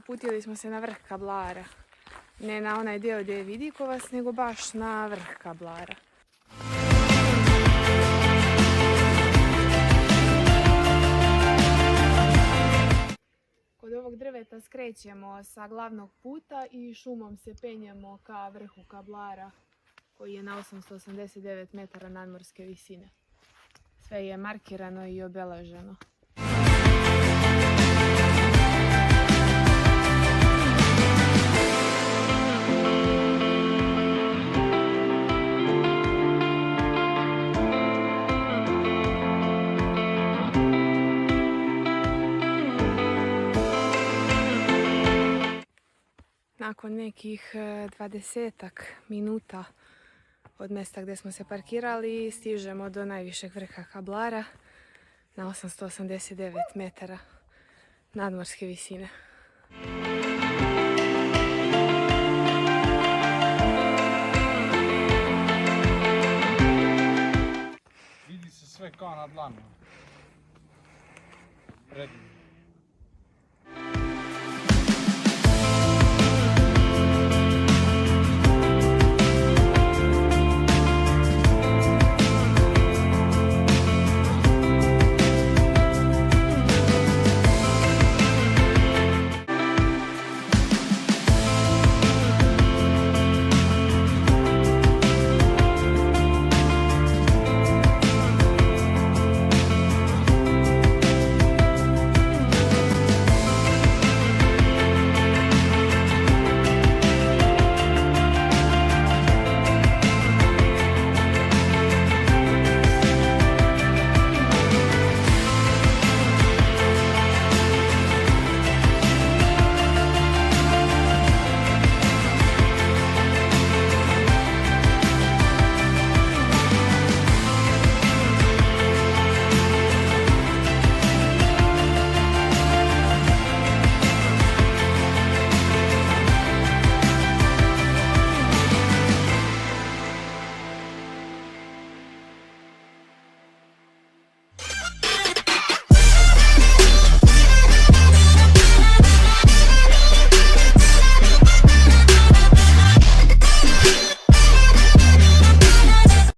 uputili smo se na vrh Kablara. Ne na onaj dio gdje je Vidikovac, nego baš na vrh Kablara. Kod ovog drveta skrećemo sa glavnog puta i šumom se penjemo ka vrhu Kablara koji je na 889 metara nadmorske visine. Sve je markirano i obeleženo. Nakon nekih 20 minuta od mjesta gdje smo se parkirali, stižemo do najvišeg vrha Kablara na 889 metara nadmorske visine. Vidi se sve kao na dlanu. Predivno.